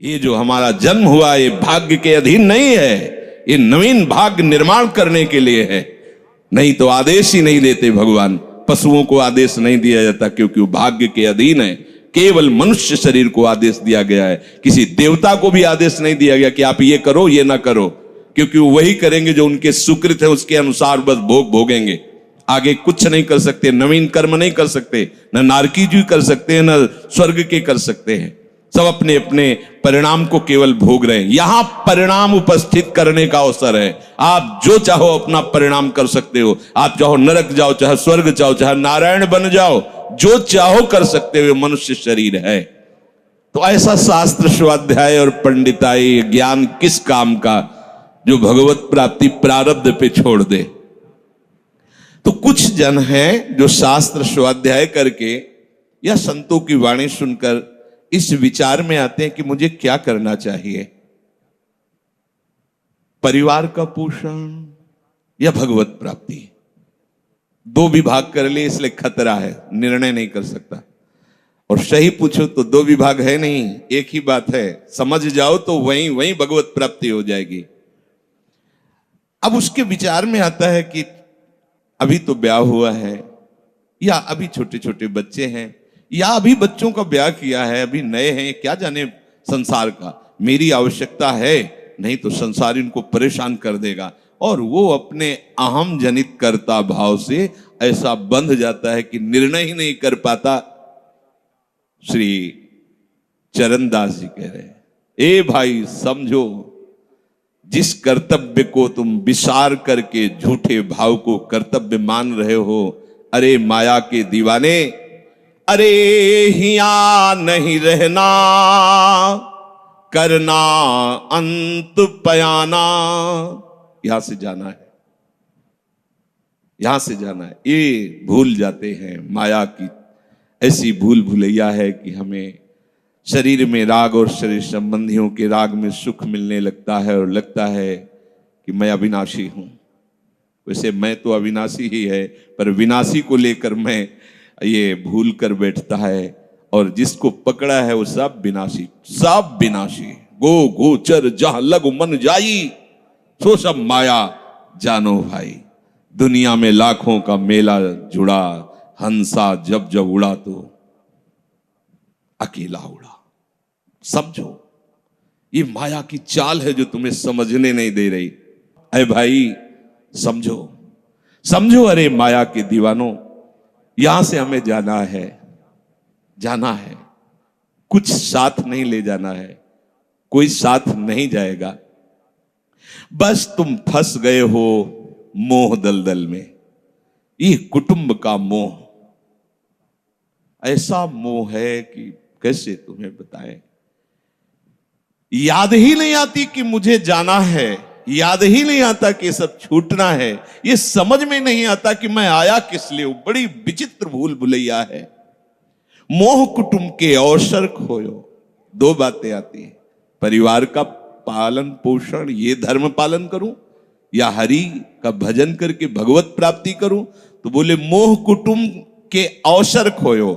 ये जो हमारा जन्म हुआ ये भाग्य के अधीन नहीं है, ये नवीन भाग्य निर्माण करने के लिए है। नहीं तो आदेश ही नहीं देते भगवान। पशुओं को आदेश नहीं दिया जाता क्योंकि वो भाग्य के अधीन है। केवल मनुष्य शरीर को आदेश दिया गया है। किसी देवता को भी आदेश नहीं दिया गया कि आप ये करो ये ना करो, क्योंकि वो वही करेंगे जो उनके सुकृत है, उसके अनुसार बस भोग भोगेंगे। आगे कुछ नहीं कर सकते, नवीन कर्म नहीं कर सकते, न नारकी जी कर सकते हैं, न स्वर्ग के कर सकते हैं। सब अपने अपने परिणाम को केवल भोग रहे हैं। यहां परिणाम उपस्थित करने का अवसर है। आप जो चाहो अपना परिणाम कर सकते हो। आप चाहो नरक जाओ, चाहे स्वर्ग जाओ, चाहे नारायण बन जाओ, जो चाहो कर सकते हो। मनुष्य शरीर है तो ऐसा शास्त्र स्वाध्याय और पंडिताई ज्ञान किस काम का जो भगवत प्राप्ति प्रारब्ध पे छोड़ दे। तो कुछ जन हैं जो शास्त्र स्वाध्याय करके या संतों की वाणी सुनकर इस विचार में आते हैं कि मुझे क्या करना चाहिए, परिवार का पोषण या भगवत प्राप्ति। दो विभाग कर लिए इसलिए खतरा है, निर्णय नहीं कर सकता। और सही पूछो तो दो विभाग है नहीं, एक ही बात है। समझ जाओ तो वहीं वहीं भगवत प्राप्ति हो जाएगी। अब उसके विचार में आता है कि अभी तो ब्याह हुआ है, या अभी छोटे छोटे बच्चे हैं, या अभी बच्चों का ब्याह किया है, अभी नए हैं, क्या जाने संसार का। मेरी आवश्यकता है, नहीं तो संसार इनको परेशान कर देगा। और वो अपने अहम जनित कर्ता भाव से ऐसा बंध जाता है कि निर्णय ही नहीं कर पाता। श्री चरणदास जी कह रहे हैं, ए भाई समझो, जिस कर्तव्य को तुम विसार करके झूठे भाव को कर्तव्य मान रहे हो, अरे माया के दीवाने, अरे हिया नहीं रहना, करना अंत पयाना। यहां से जाना है, यहां से जाना है। ये भूल जाते हैं। माया की ऐसी भूल भुलैया है कि हमें शरीर में राग और शरीर संबंधियों के राग में सुख मिलने लगता है और लगता है कि मैं अविनाशी हूं। वैसे मैं तो अविनाशी ही है, पर विनाशी को लेकर मैं ये भूल कर बैठता है। और जिसको पकड़ा है वो सब विनाशी, सब विनाशी। गो गोचर जहां लग मन जाई, सो सब माया जानो भाई। दुनिया में लाखों का मेला जुड़ा, हंसा जब जब उड़ा तो अकेला उड़ा। समझो, ये माया की चाल है जो तुम्हें समझने नहीं दे रही। अरे भाई समझो, समझो, अरे माया के दीवानों, यहां से हमें जाना है, जाना है। कुछ साथ नहीं ले जाना है, कोई साथ नहीं जाएगा। बस तुम फंस गए हो मोह दलदल में। ये कुटुंब का मोह ऐसा मोह है कि कैसे तुम्हें बताएं। याद ही नहीं आती कि मुझे जाना है, याद ही नहीं आता कि सब छूटना है। ये समझ में नहीं आता कि मैं आया किस लिए। बड़ी विचित्र भूल भुलैया है। मोह कुटुंब के अवसर खोयो। दो बातें आती हैं, परिवार का पालन पोषण, ये धर्म पालन करूं, या हरि का भजन करके भगवत प्राप्ति करूं। तो बोले मोह कुटुंब के अवसर खोयो।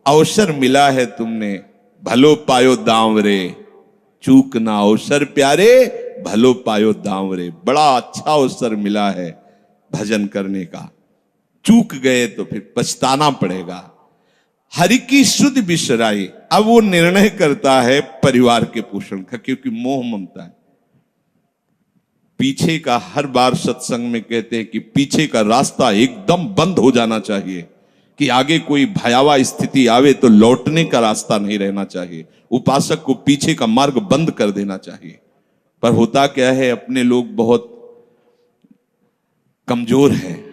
अवसर मिला है तुमने, भलो पायो दांव रे, चूक ना अवसर प्यारे, भलो पायो दांव रे। बड़ा अच्छा अवसर मिला है भजन करने का, चूक गए तो फिर पछताना पड़ेगा। हरि की शुद्ध बिसराई। अब वो निर्णय करता है परिवार के पोषण का, क्योंकि मोह ममता है। पीछे का हर बार सत्संग में कहते हैं कि पीछे का रास्ता एकदम बंद हो जाना चाहिए, कि आगे कोई भयावह स्थिति आवे तो लौटने का रास्ता नहीं रहना चाहिए। उपासक को पीछे का मार्ग बंद कर देना चाहिए। पर होता क्या है, अपने लोग बहुत कमजोर हैं,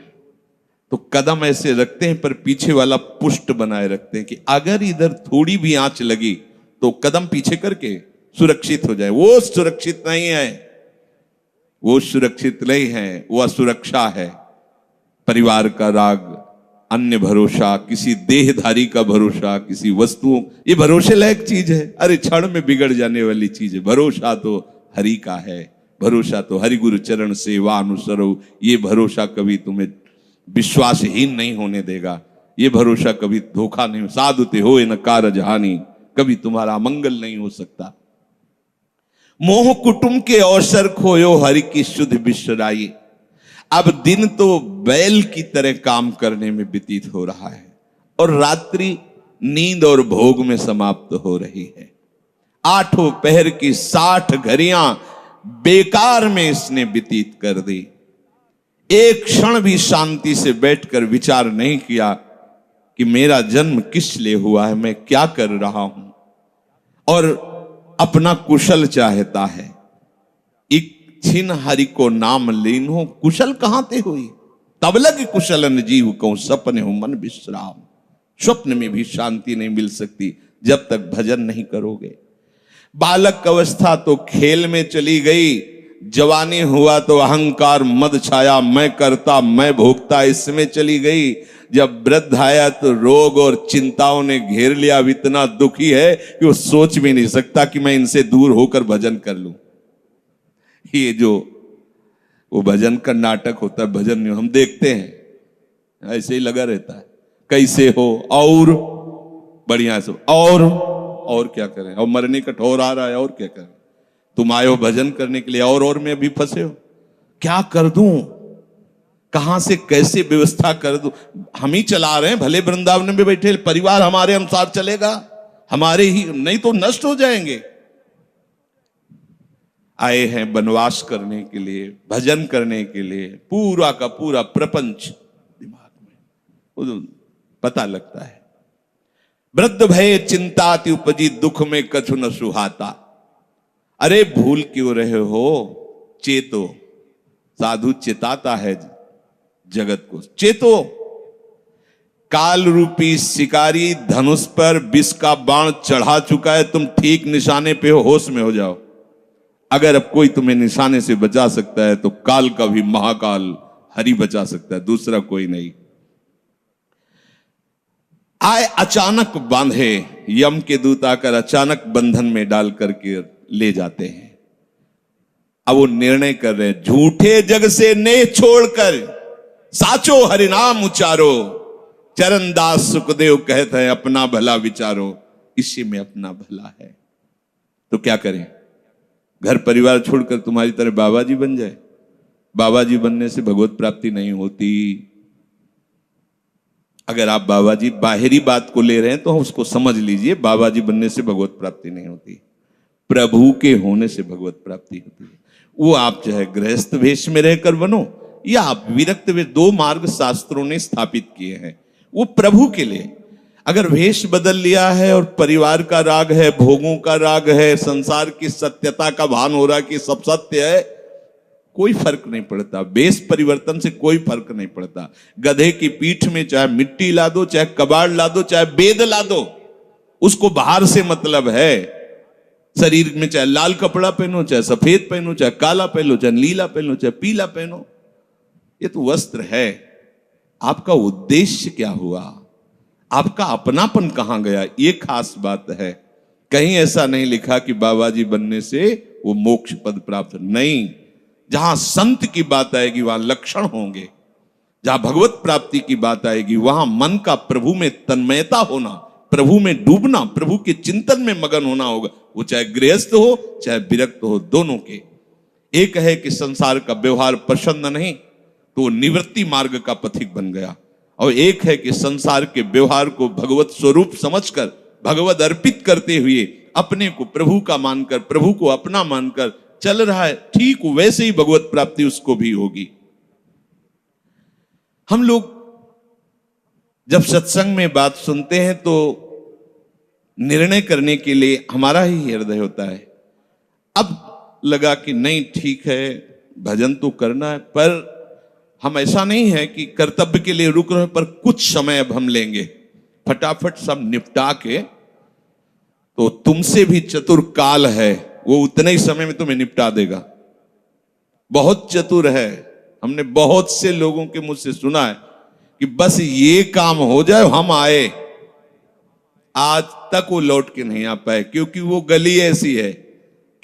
तो कदम ऐसे रखते हैं पर पीछे वाला पुष्ट बनाए रखते हैं कि अगर इधर थोड़ी भी आंच लगी तो कदम पीछे करके सुरक्षित हो जाए। वो सुरक्षित नहीं है, वो सुरक्षित नहीं है, वो असुरक्षा है। परिवार का राग, अन्य भरोसा, किसी देहधारी का भरोसा, किसी वस्तुओं, ये भरोसे लायक चीज है। अरे क्षण में बिगड़ जाने वाली चीज है। भरोसा तो हरि का है, भरोसा तो हरि गुरु चरण सेवा अनुसरो। ये भरोसा कभी तुम्हें विश्वासहीन नहीं होने देगा। ये भरोसा कभी धोखा नहीं। साधुते हो न कारज हानि, कभी तुम्हारा अमंगल नहीं हो सकता। मोह कुटुंब के अवसर खोयो हरि की शुद्ध बिसराई। अब दिन तो बैल की तरह काम करने में व्यतीत हो रहा है और रात्रि नींद और भोग में समाप्त हो रही है। आठों पहर की 60 घड़ियां बेकार में इसने व्यतीत कर दी। एक क्षण भी शांति से बैठकर विचार नहीं किया कि मेरा जन्म किस लिए हुआ है, मैं क्या कर रहा हूं, और अपना कुशल चाहता है। एक छिन हरि को नाम लीनो, कुशल कहां ते हुई, तब लग कुशलन जीव को सपने हो मन विश्राम। स्वप्न में भी शांति नहीं मिल सकती जब तक भजन नहीं करोगे। बालक अवस्था तो खेल में चली गई, जवानी हुआ तो अहंकार मद छाया, मैं करता मैं भोगता इसमें चली गई। जब वृद्ध आया तो रोग और चिंताओं ने घेर लिया। अब इतना दुखी है कि वो सोच भी नहीं सकता कि मैं इनसे दूर होकर भजन कर लूं। ये जो वो भजन का नाटक होता है, भजन में हम देखते हैं ऐसे ही लगा रहता है, कैसे हो और बढ़िया से, और क्या करें, और मरने का ठौर आ रहा है, और क्या करें, तुम आए हो भजन करने के लिए और में भी फंसे हो, क्या कर दूं, कहां से कैसे व्यवस्था कर दूं। हम ही चला रहे हैं, भले वृंदावन में बैठे परिवार हमारे अनुसार चलेगा, हमारे ही, नहीं तो नष्ट हो जाएंगे। आए हैं वनवास करने के लिए, भजन करने के लिए, पूरा का पूरा प्रपंच दिमाग में पता लगता है। वृद्ध भय चिंताति उपजी, दुख में कछु न सुहाता। अरे भूल क्यों रहे हो, चेतो। साधु चेताता है जगत को, चेतो। काल रूपी शिकारी धनुष पर विष का बाण चढ़ा चुका है, तुम ठीक निशाने पे हो, होश में हो जाओ। अगर अब कोई तुम्हें निशाने से बचा सकता है तो काल का भी महाकाल हरि बचा सकता है, दूसरा कोई नहीं। आए अचानक बांधे, यम के दूत आकर अचानक बंधन में डाल करके ले जाते हैं। अब वो निर्णय कर रहे हैं, झूठे जग से नेह छोड़कर साचो हरिनाम उचारो। चरणदास सुखदेव कहते हैं अपना भला विचारो, इसी में अपना भला है। तो क्या करें, घर परिवार छोड़कर तुम्हारी तरह बाबा जी बन जाए? बाबा जी बनने से भगवत प्राप्ति नहीं होती। अगर आप बाबा जी बाहरी बात को ले रहे हैं तो उसको समझ लीजिए, बाबा जी बनने से भगवत प्राप्ति नहीं होती, प्रभु के होने से भगवत प्राप्ति होती है। वो आप चाहे गृहस्थ वेश में रहकर बनो या आप विरक्त वेश, 2 मार्ग शास्त्रों ने स्थापित किए हैं, वो प्रभु के लिए। अगर वेश बदल लिया है और परिवार का राग है, भोगों का राग है, संसार की सत्यता का भान हो रहा है कि सब सत्य है, कोई फर्क नहीं पड़ता। वेश परिवर्तन से कोई फर्क नहीं पड़ता। गधे की पीठ में चाहे मिट्टी ला दो, चाहे कबाड़ ला दो, चाहे बेद ला दो, उसको बाहर से मतलब है। शरीर में चाहे लाल कपड़ा पहनो, चाहे सफेद पहनो, चाहे काला पहनो, चाहे नीला पहनो, चाहे पीला पहनो, ये तो वस्त्र है। आपका उद्देश्य क्या हुआ, आपका अपनापन कहां गया, ये खास बात है। कहीं ऐसा नहीं लिखा कि बाबा जी बनने से वो मोक्ष पद प्राप्त, नहीं। जहां संत की बात आएगी वहां लक्षण होंगे, जहां भगवत प्राप्ति की बात आएगी वहां मन का प्रभु में तन्मयता होना, प्रभु में डूबना, प्रभु के चिंतन में मगन होना होगा। वो चाहे गृहस्थ हो चाहे विरक्त हो, दोनों के। एक है कि संसार का व्यवहार पसंद नहीं तो निवृत्ति मार्ग का पथिक बन गया, और एक है कि संसार के व्यवहार को भगवत स्वरूप समझकर, भगवत अर्पित करते हुए अपने को प्रभु का मानकर, प्रभु को अपना मानकर चल रहा है, ठीक वैसे ही भगवत प्राप्ति उसको भी होगी। हम लोग जब सत्संग में बात सुनते हैं तो निर्णय करने के लिए हमारा ही हृदय होता है। अब लगा कि नहीं ठीक है, भजन तो करना है, पर हम ऐसा नहीं है कि कर्तव्य के लिए रुक रहे, पर कुछ समय अब हम लेंगे, फटाफट सब निपटा के। तो तुमसे भी चतुर काल है, वो उतने ही समय में तुम्हें निपटा देगा। बहुत चतुर है। हमने बहुत से लोगों के मुझ से सुना है कि बस ये काम हो जाए हम आए, आज तक वो लौट के नहीं आ पाए, क्योंकि वो गली ऐसी है,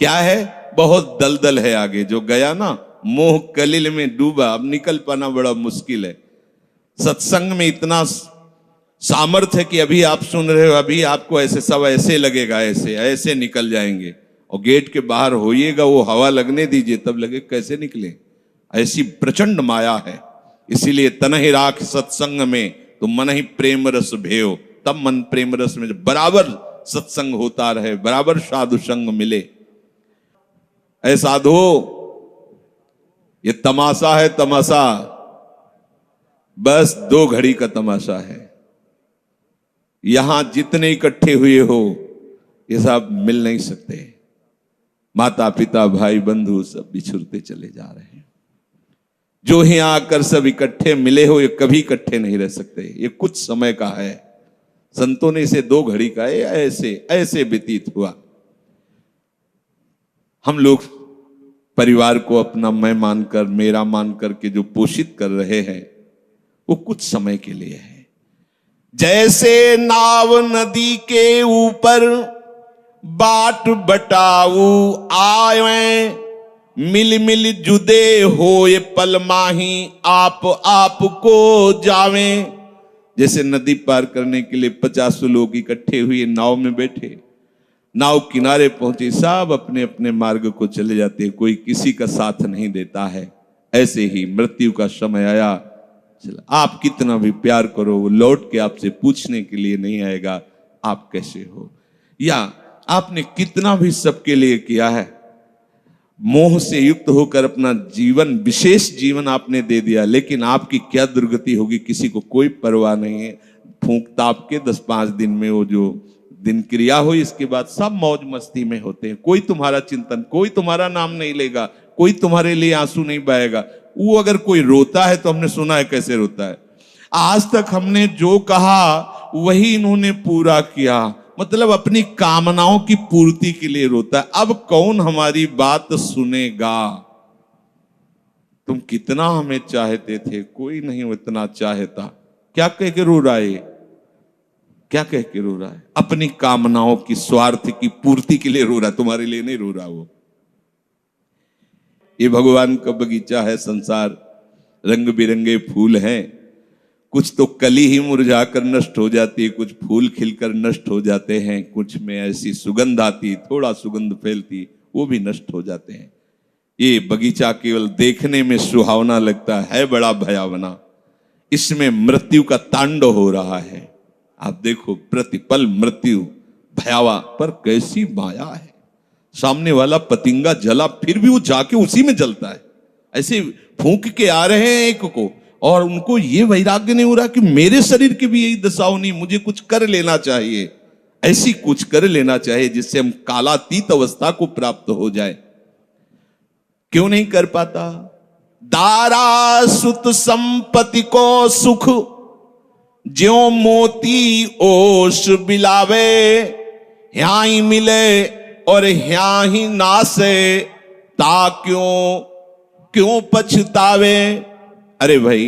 क्या है, बहुत दलदल है आगे। जो गया ना मोह कलिल में डूबा, अब निकल पाना बड़ा मुश्किल है। सत्संग में इतना सामर्थ्य है कि अभी आप सुन रहे हो, अभी आपको ऐसे सब ऐसे लगेगा, ऐसे ऐसे निकल जाएंगे, और गेट के बाहर होइएगा, वो हवा लगने दीजिए, तब लगे कैसे निकले। ऐसी प्रचंड माया है। इसीलिए तन ही राख सत्संग में तो मन ही प्रेम रस भेयो, तब मन प्रेम रस में बराबर सत्संग होता रहे, बराबर साधु संग मिले। ऐ साधो, ये तमाशा है, तमाशा बस 2 घड़ी का तमाशा है। यहां जितने इकट्ठे हुए हो ये सब मिल नहीं सकते। माता पिता भाई बंधु सब बिछुड़ते चले जा रहे हैं। जो ही आकर सब इकट्ठे मिले हो, ये कभी इकट्ठे नहीं रह सकते। ये कुछ समय का है। संतों ने इसे 2 घड़ी का है, ऐसे ऐसे व्यतीत हुआ। हम लोग परिवार को अपना मैं मानकर, मेरा मानकर के जो पोषित कर रहे हैं, वो कुछ समय के लिए है। जैसे नाव नदी के ऊपर बाट बटाऊ आए, मिल मिल जुदे होए पल माही आप को जावे। जैसे नदी पार करने के लिए 50 लोग इकट्ठे हुए नाव में बैठे, नाव किनारे पहुंची, सब अपने अपने मार्ग को चले जाते हैं, कोई किसी का साथ नहीं देता है। ऐसे ही मृत्यु का समय आया, चला आप कितना भी प्यार करो, वो लौट के आपसे पूछने के लिए नहीं आएगा आप कैसे हो। या आपने कितना भी सबके लिए किया है, मोह से युक्त होकर अपना जीवन, विशेष जीवन आपने दे दिया, लेकिन आपकी क्या दुर्गति होगी किसी को कोई परवाह नहीं है। फूंक ताप के 10-5 दिन में वो जो दिन क्रिया हुई, इसके बाद सब मौज मस्ती में होते हैं। कोई तुम्हारा चिंतन, कोई तुम्हारा नाम नहीं लेगा, कोई तुम्हारे लिए आंसू नहीं बहाएगा। वो अगर कोई रोता है तो हमने सुना है कैसे रोता है। आज तक हमने जो कहा वही इन्होंने पूरा किया, मतलब अपनी कामनाओं की पूर्ति के लिए रोता है। अब कौन हमारी बात सुनेगा। तुम कितना हमें चाहते थे, कोई नहीं उतना चाहता। क्या कह के रो रहा है, क्या कह के रो रहा है? अपनी कामनाओं की, स्वार्थ की पूर्ति के लिए रो रहा है, तुम्हारे लिए नहीं रो रहा। वो ये भगवान का बगीचा है संसार, रंग बिरंगे फूल हैं। कुछ तो कली ही मुरझा कर नष्ट हो जाती है, कुछ फूल खिलकर नष्ट हो जाते हैं, कुछ में ऐसी सुगंध आती, थोड़ा सुगंध फैलती, वो भी नष्ट हो जाते हैं। ये बगीचा केवल देखने में सुहावना लगता है बड़ा भयावना। इसमें मृत्यु का तांडव हो रहा है। आप देखो, प्रतिपल मृत्यु भयावा, पर कैसी माया है। सामने वाला पतिंगा जला, फिर भी वो जाके उसी में जलता है। ऐसे फूंक के आ रहे हैं एक को, और उनको ये वैराग्य नहीं हो रहा कि मेरे शरीर की भी यही दशा होनी, मुझे कुछ कर लेना चाहिए। ऐसी कुछ कर लेना चाहिए जिससे हम कालातीत अवस्था को प्राप्त हो जाए। क्यों नहीं कर पाता? दारा सुत संपत्ति को सुख, ज्यों मोती ओस बिलावे, यहाँ ही मिले और यहाँ ही नासे, ता क्यों पछतावे। अरे भाई,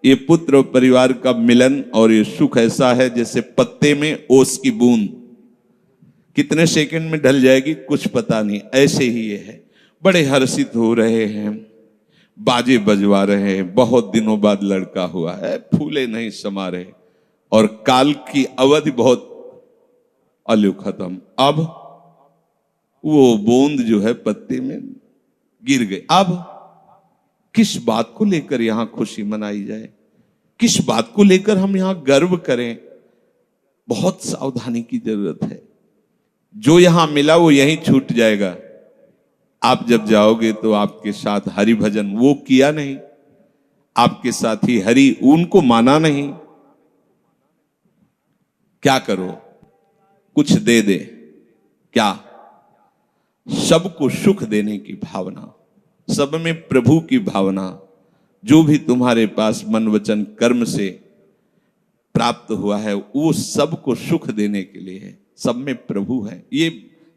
ये पुत्र और परिवार का मिलन और ये सुख ऐसा है जैसे पत्ते में ओस की बूंद, कितने सेकंड में ढल जाएगी कुछ पता नहीं। ऐसे ही ये है। बड़े हर्षित हो रहे हैं, बाजे बजवा रहे हैं, बहुत दिनों बाद लड़का हुआ है, फूले नहीं समा रहे, और काल की अवधि बहुत अलु खत्म। अब वो बूंद जो है पत्ते में गिर गई। अब किस बात को लेकर यहां खुशी मनाई जाए, किस बात को लेकर हम यहां गर्व करें? बहुत सावधानी की जरूरत है। जो यहां मिला वो यहीं छूट जाएगा। आप जब जाओगे तो आपके साथ हरि भजन वो किया नहीं, आपके साथ ही हरि उनको माना नहीं। क्या करो? कुछ दे दे। क्या? सबको सुख देने की भावना, सब में प्रभु की भावना। जो भी तुम्हारे पास मन वचन कर्म से प्राप्त हुआ है वो सबको सुख देने के लिए है, सब में प्रभु है। ये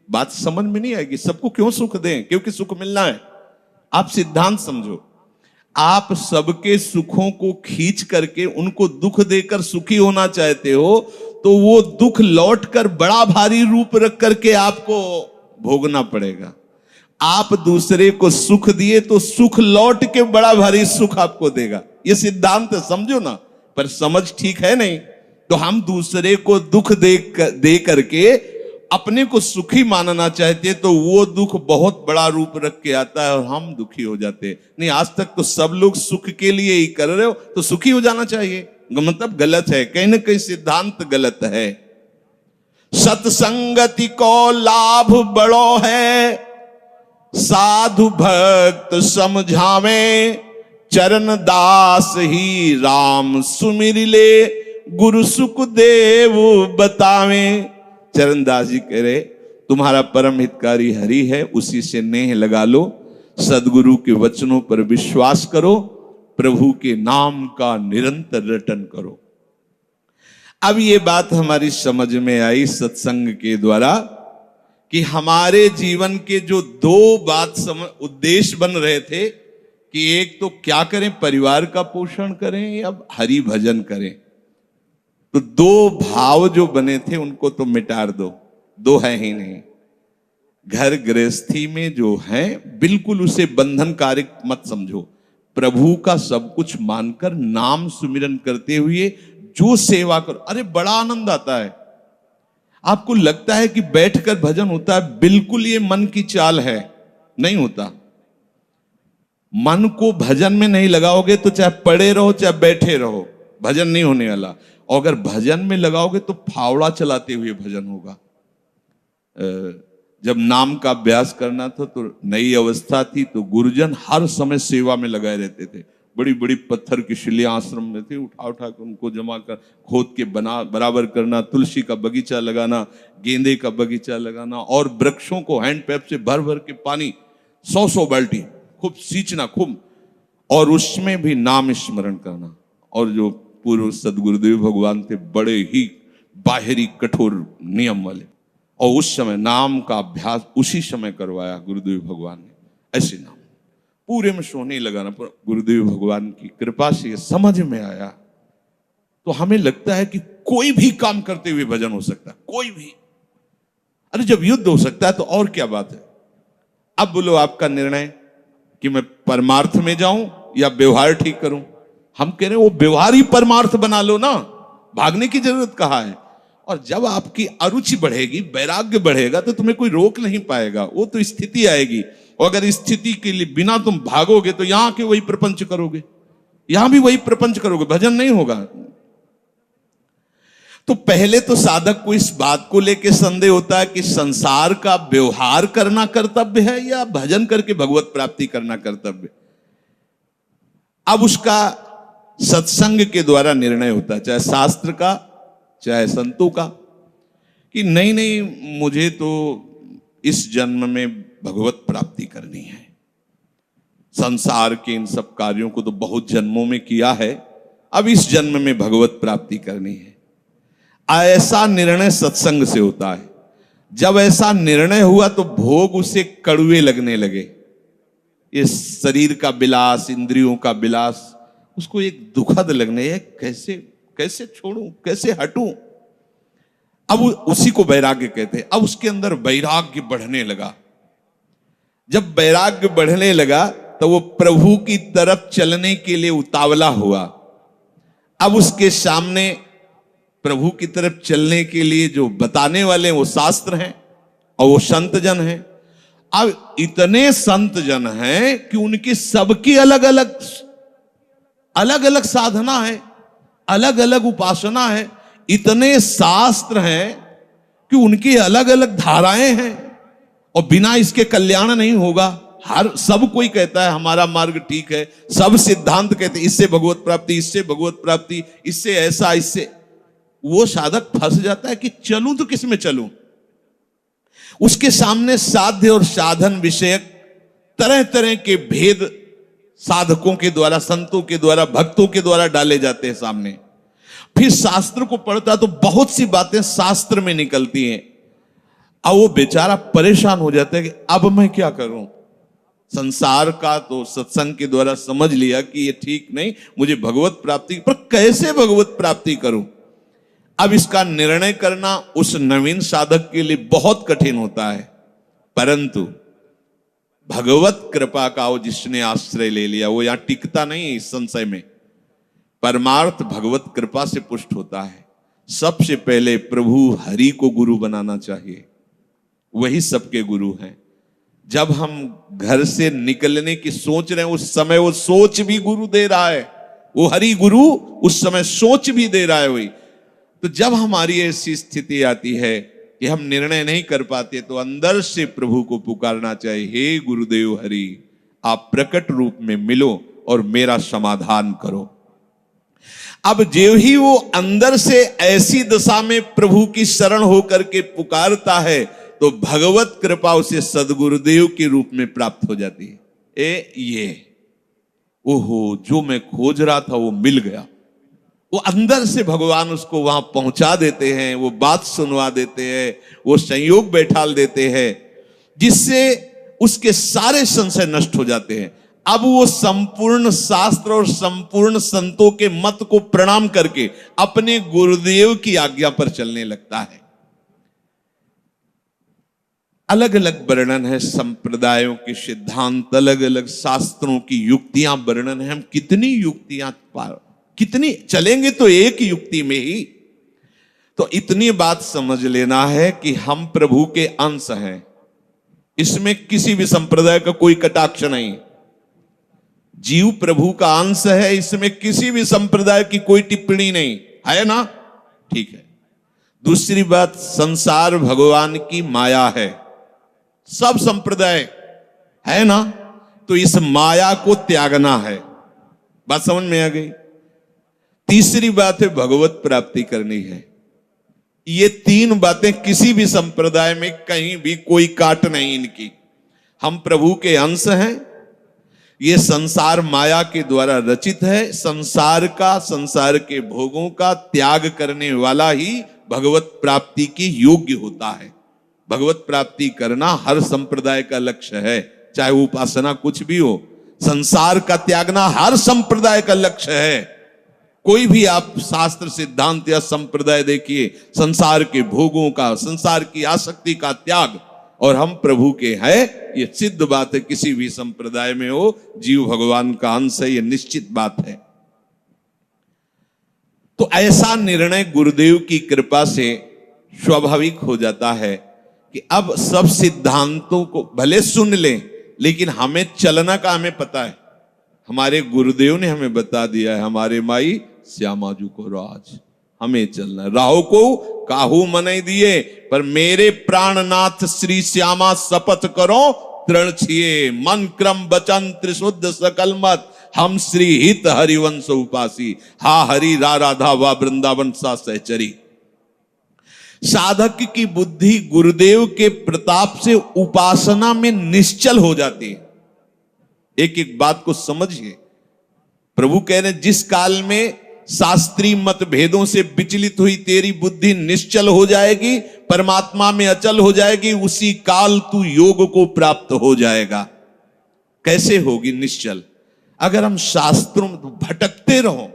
बात समझ में नहीं आएगी। सबको क्यों सुख दें? क्योंकि सुख मिलना है। आप सिद्धांत समझो। आप सबके सुखों को खींच करके उनको दुख देकर सुखी होना चाहते हो, तो वो दुख लौटकर बड़ा भारी रूप रख करके आपको भोगना पड़ेगा। आप दूसरे को सुख दिए तो सुख लौट के बड़ा भारी सुख आपको देगा। ये सिद्धांत समझो ना, पर समझ ठीक है नहीं। तो हम दूसरे को दुख दे करके अपने को सुखी मानना चाहते तो वो दुख बहुत बड़ा रूप रख के आता है और हम दुखी हो जाते हैं। नहीं, आज तक तो सब लोग सुख के लिए ही कर रहे हो, तो सुखी हो जाना चाहिए। मतलब गलत है, कहीं ना कहीं सिद्धांत गलत है। सत्संगति को लाभ बड़ो है, साधु भक्त समझावे, चरण दास ही राम सुमिर ले, गुरु सुखदेव बतावे। चरणदास जी कह रहे तुम्हारा परम हितकारी हरि है, उसी से नेह लगा लो, सदगुरु के वचनों पर विश्वास करो, प्रभु के नाम का निरंतर रटन करो। अब ये बात हमारी समझ में आई सत्संग के द्वारा कि हमारे जीवन के जो दो उद्देश्य बन रहे थे कि एक तो क्या करें, परिवार का पोषण करें या हरि भजन करें। तो दो भाव जो बने थे उनको तो मिटार दो, दो है ही नहीं। घर गृहस्थी में जो है बिल्कुल उसे बंधनकारी मत समझो, प्रभु का सब कुछ मानकर नाम सुमिरन करते हुए जो सेवा करो। अरे बड़ा आनंद आता है। आपको लगता है कि बैठकर भजन होता है, बिल्कुल ये मन की चाल है, नहीं होता। मन को भजन में नहीं लगाओगे तो चाहे पड़े रहो चाहे बैठे रहो, भजन नहीं होने वाला। और अगर भजन में लगाओगे तो फावड़ा चलाते हुए भजन होगा। जब नाम का अभ्यास करना था तो नई अवस्था थी, तो गुरुजन हर समय सेवा में लगाए रहते थे। बड़ी बड़ी पत्थर की शिलियां आश्रम में थी, उठा उठा कर उनको जमा कर खोद के बना बराबर करना, तुलसी का बगीचा लगाना, गेंदे का बगीचा लगाना, और वृक्षों को हैंड पैप से भर भर के पानी 100 बाल्टी खूब सींचना खूब, और उसमें भी नाम स्मरण करना। और जो पूर्व सदगुरुदेव भगवान थे बड़े ही बाहरी कठोर नियम वाले, और उस समय नाम का अभ्यास उसी समय करवाया गुरुदेव भगवान ने। ऐसे नाम पूरे में सोने लगाना, गुरुदेव भगवान की कृपा से ये समझ में आया। तो हमें लगता है कि कोई भी काम करते हुए भजन हो सकता है, कोई भी। अरे जब युद्ध हो सकता है तो और क्या बात है। अब बोलो आपका निर्णय कि मैं परमार्थ में जाऊं या व्यवहार ठीक करूं। हम कह रहे हैं वो व्यवहार ही परमार्थ बना लो ना, भागने की जरूरत कहाँ है। और जब आपकी अरुचि बढ़ेगी, वैराग्य बढ़ेगा, तो तुम्हें कोई रोक नहीं पाएगा। वो तो स्थिति आएगी, और अगर स्थिति के लिए बिना तुम भागोगे तो यहां के वही प्रपंच करोगे, यहां भी वही प्रपंच करोगे, भजन नहीं होगा। तो पहले तो साधक को इस बात को लेकर संदेह होता है कि संसार का व्यवहार करना कर्तव्य है या भजन करके भगवत प्राप्ति करना कर्तव्य। अब उसका सत्संग के द्वारा निर्णय होता है, चाहे शास्त्र का चाहे संतों का, कि नहीं नहीं मुझे तो इस जन्म में भगवत प्राप्ति करनी है। संसार के इन सब कार्यों को तो बहुत जन्मों में किया है, अब इस जन्म में भगवत प्राप्ति करनी है। ऐसा निर्णय सत्संग से होता है। जब ऐसा निर्णय हुआ तो भोग उसे कड़वे लगने लगे। ये शरीर का विलास, इंद्रियों का विलास उसको एक दुखद लगने है, कैसे कैसे छोड़ूं, कैसे हटूं। अब उसी को वैराग्य कहते हैं। अब उसके अंदर वैराग्य बढ़ने लगा। जब वैराग्य बढ़ने लगा तो वो प्रभु की तरफ चलने के लिए उतावला हुआ। अब उसके सामने प्रभु की तरफ चलने के लिए जो बताने वाले वो शास्त्र हैं और वो संत जन हैं। अब इतने संत जन हैं कि उनकी सबकी अलग अलग साधना है, अलग अलग उपासना है। इतने शास्त्र हैं कि उनकी अलग अलग धाराएं हैं, और बिना इसके कल्याण नहीं होगा। सब कोई कहता है हमारा मार्ग ठीक है, सब सिद्धांत कहते हैं इससे भगवत प्राप्ति, इससे भगवत प्राप्ति, इससे ऐसा, इससे। वो साधक फंस जाता है कि चलूं तो किस में चलूं। उसके सामने साध्य और साधन विषयक तरह तरह के भेद साधकों के द्वारा, संतों के द्वारा, भक्तों के द्वारा डाले जाते हैं सामने। फिर शास्त्र को पढ़ता तो बहुत सी बातें शास्त्र में निकलती हैं। अब वो बेचारा परेशान हो जाता है कि अब मैं क्या करूं। संसार का तो सत्संग के द्वारा समझ लिया कि ये ठीक नहीं, मुझे भगवत प्राप्ति, पर कैसे भगवत प्राप्ति करूं। अब इसका निर्णय करना उस नवीन साधक के लिए बहुत कठिन होता है। परंतु भगवत कृपा का वो जिसने आश्रय ले लिया वो यहां टिकता नहीं है इस संशय में। परमार्थ भगवत कृपा से पुष्ट होता है। सबसे पहले प्रभु हरि को गुरु बनाना चाहिए। वही सबके गुरु हैं। जब हम घर से निकलने की सोच रहे हैं उस समय वो सोच भी गुरु दे रहा है, वो हरि गुरु उस समय सोच भी दे रहा है वही। तो जब हमारी ऐसी स्थिति आती है कि हम निर्णय नहीं कर पाते तो अंदर से प्रभु को पुकारना चाहिए, हे गुरुदेव हरि, आप प्रकट रूप में मिलो और मेरा समाधान करो। अब जो ही वो अंदर से ऐसी दशा में प्रभु की शरण होकर के पुकारता है तो भगवत कृपा उसे सदगुरुदेव के रूप में प्राप्त हो जाती है। ये ओहो, जो मैं खोज रहा था वो मिल गया। वो अंदर से भगवान उसको वहां पहुंचा देते हैं, वो बात सुनवा देते हैं, वो संयोग बैठाल देते हैं, जिससे उसके सारे संशय नष्ट हो जाते हैं। अब वो संपूर्ण शास्त्र और संपूर्ण संतों के मत को प्रणाम करके अपने गुरुदेव की आज्ञा पर चलने लगता है। अलग अलग वर्णन है संप्रदायों के सिद्धांत, अलग अलग शास्त्रों की युक्तियां वर्णन है। हम कितनी युक्तियां कितनी चलेंगे तो एक युक्ति में ही। तो इतनी बात समझ लेना है कि हम प्रभु के अंश हैं, इसमें किसी भी संप्रदाय का कोई कटाक्ष नहीं। जीव प्रभु का अंश है, इसमें किसी भी संप्रदाय की कोई टिप्पणी नहीं है ना, ठीक है। दूसरी बात, संसार भगवान की माया है, सब संप्रदाय है ना, तो इस माया को त्यागना है। बात समझ में आ गई। तीसरी बात है भगवत प्राप्ति करनी है। ये तीन बातें किसी भी संप्रदाय में कहीं भी कोई काट नहीं इनकी। हम प्रभु के अंश हैं, ये संसार माया के द्वारा रचित है, संसार का, संसार के भोगों का त्याग करने वाला ही भगवत प्राप्ति की योग्य होता है। भगवत प्राप्ति करना हर संप्रदाय का लक्ष्य है, चाहे उपासना कुछ भी हो। संसार का त्यागना हर संप्रदाय का लक्ष्य है। कोई भी आप शास्त्र सिद्धांत या संप्रदाय देखिए, संसार के भोगों का, संसार की आसक्ति का त्याग, और हम प्रभु के हैं, ये सिद्ध बात है। किसी भी संप्रदाय में हो, जीव भगवान का अंश है, ये निश्चित बात है। तो ऐसा निर्णय गुरुदेव की कृपा से स्वाभाविक हो जाता है कि अब सब सिद्धांतों को भले सुन लें, लेकिन हमें चलना का हमें पता है। हमारे गुरुदेव ने हमें बता दिया है, हमारे माई श्यामाजू को राज, हमें चलना है। राहो को काहू मनाई दिए, पर मेरे प्राणनाथ श्री श्यामा शपथ करो तृण छिए, मन क्रम वचन त्रिशुद्ध सकल मत, हम श्री हित हरिवंश उपासी, हा हरि रा राधा वा वृंदावन सा सहचरी। साधक की बुद्धि गुरुदेव के प्रताप से उपासना में निश्चल हो जाती है। एक एक बात को समझिए। प्रभु कह रहे जिस काल में शास्त्रीय मत भेदों से विचलित हुई तेरी बुद्धि निश्चल हो जाएगी, परमात्मा में अचल हो जाएगी, उसी काल तू योग को प्राप्त हो जाएगा। कैसे होगी निश्चल? अगर हम शास्त्रों में भटकते रहो,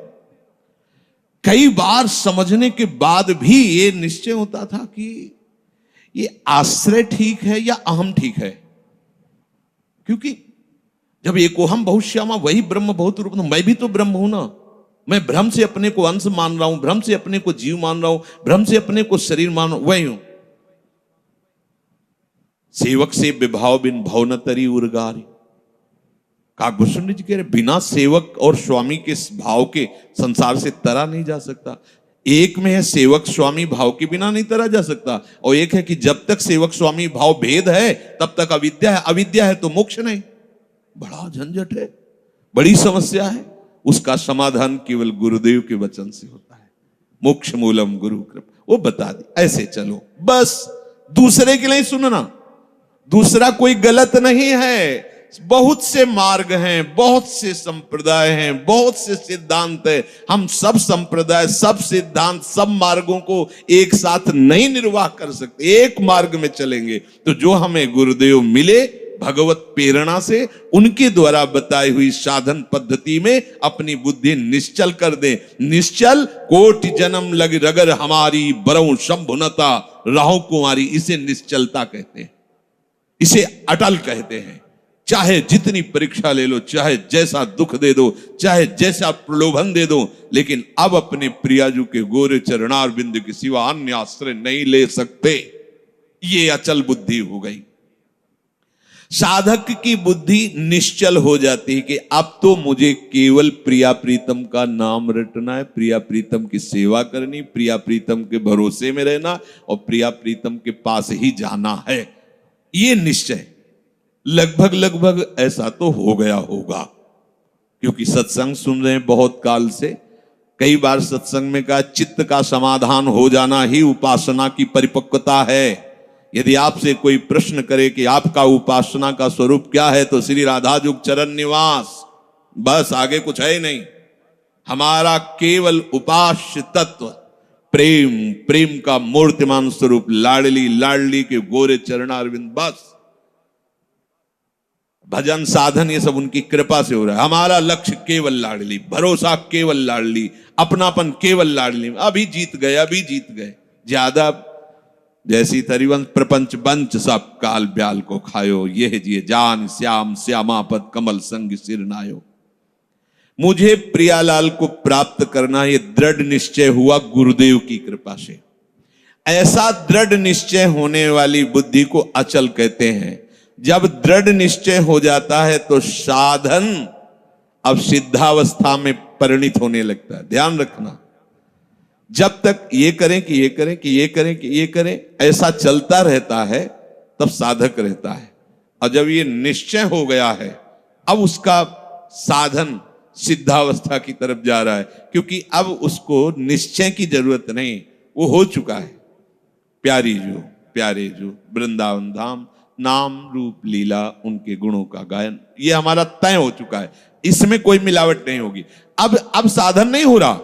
कई बार समझने के बाद भी ये निश्चय होता था कि ये आश्रय ठीक है या अहम ठीक है। क्योंकि जब एको हम बहुत श्यामा वही ब्रह्म बहुत रूप, मैं भी तो ब्रह्म हूं ना। मैं भ्रम से अपने को अंश मान रहा हूं, भ्रम से अपने को जीव मान रहा हूं, भ्रम से अपने को शरीर मान रहा हूं, वही हूं। सेवक से विभाव बिन भव न तरी उर्गारी। काकभूषण जी कह रहे बिना सेवक और स्वामी के भाव के संसार से तरा नहीं जा सकता। एक में है सेवक स्वामी भाव के बिना नहीं तरा जा सकता, और एक है कि जब तक सेवक स्वामी भाव भेद है तब तक अविद्या है, अविद्या है तो मोक्ष नहीं। बड़ा झंझट है, बड़ी समस्या है। उसका समाधान केवल गुरुदेव के वचन से होता है। मोक्ष मूलम गुरु कृपा, वो बता दी ऐसे चलो, बस दूसरे के लिए सुनना। दूसरा कोई गलत नहीं है। बहुत से मार्ग हैं, बहुत से संप्रदाय हैं, बहुत से सिद्धांत है। हम सब संप्रदाय, सब सिद्धांत, सब मार्गों को एक साथ नहीं निर्वाह कर सकते। एक मार्ग में चलेंगे तो जो हमें गुरुदेव मिले भगवत प्रेरणा से, उनके द्वारा बताई हुई साधन पद्धति में अपनी बुद्धि निश्चल कर दे। निश्चल कोटि जन्म लग रगर हमारी, बरऊ शंभुनता राहु कुमारी, इसे निश्चलता कहते हैं, इसे अटल कहते हैं। चाहे जितनी परीक्षा ले लो, चाहे जैसा दुख दे दो, चाहे जैसा प्रलोभन दे दो, लेकिन अब अपने प्रियाजू के गोरे चरणार बिंदु के सिवा अन्य आश्रय नहीं ले सकते। ये अचल बुद्धि हो गई। साधक की बुद्धि निश्चल हो जाती है कि अब तो मुझे केवल प्रिया प्रीतम का नाम रटना है, प्रिया प्रीतम की सेवा करनी, प्रिया प्रीतम के भरोसे में रहना और प्रिया प्रीतम के पास ही जाना है। ये निश्चय लगभग लगभग ऐसा तो हो गया होगा, क्योंकि सत्संग सुन रहे हैं बहुत काल से। कई बार सत्संग में कहा चित्त का समाधान हो जाना ही उपासना की परिपक्वता है। यदि आपसे कोई प्रश्न करे कि आपका उपासना का स्वरूप क्या है, तो श्री राधाजुग चरण निवास, बस आगे कुछ है ही नहीं। हमारा केवल उपास्य तत्व प्रेम, प्रेम का मूर्तिमान स्वरूप लाडली लाडली के गोरे चरणारविंद, बस। भजन साधन ये सब उनकी कृपा से हो रहा है। हमारा लक्ष्य केवल लाडली, भरोसा केवल लाडली, अपनापन केवल लाडली। अभी जीत गए, अभी जीत गए। ज्यादा जैसी तरिवंश प्रपंच बंच सब काल ब्याल को खायो, यह जिए जान श्याम श्यामापद कमल संग सिर नायो। मुझे प्रियालाल को प्राप्त करना ये दृढ़ निश्चय हुआ गुरुदेव की कृपा से। ऐसा दृढ़ निश्चय होने वाली बुद्धि को अचल कहते हैं। जब दृढ़ निश्चय हो जाता है तो साधन अब सिद्धावस्था में परिणित होने लगता है। ध्यान रखना, जब तक ये करें कि ये करें कि ये करें कि ये करें ऐसा चलता रहता है तब साधक रहता है। और जब ये निश्चय हो गया है अब उसका साधन सिद्धावस्था की तरफ जा रहा है, क्योंकि अब उसको निश्चय की जरूरत नहीं, वो हो चुका है। प्यारी जो प्यारे जो वृंदावन धाम, नाम रूप लीला उनके गुणों का गायन, ये हमारा तय हो चुका है। इसमें कोई मिलावट नहीं होगी। अब साधन नहीं हो रहा,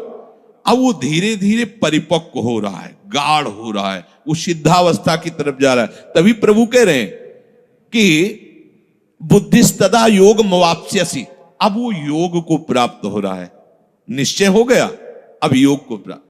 अब वो धीरे धीरे परिपक्व हो रहा है, गाढ़ हो रहा है, वो सिद्धावस्था की तरफ जा रहा है। तभी प्रभु कह रहे हैं कि बुद्धिस्तदा योग मवाप्स्यसि। अब वो योग को प्राप्त हो रहा है। निश्चय हो गया, अब योग को प्राप्त।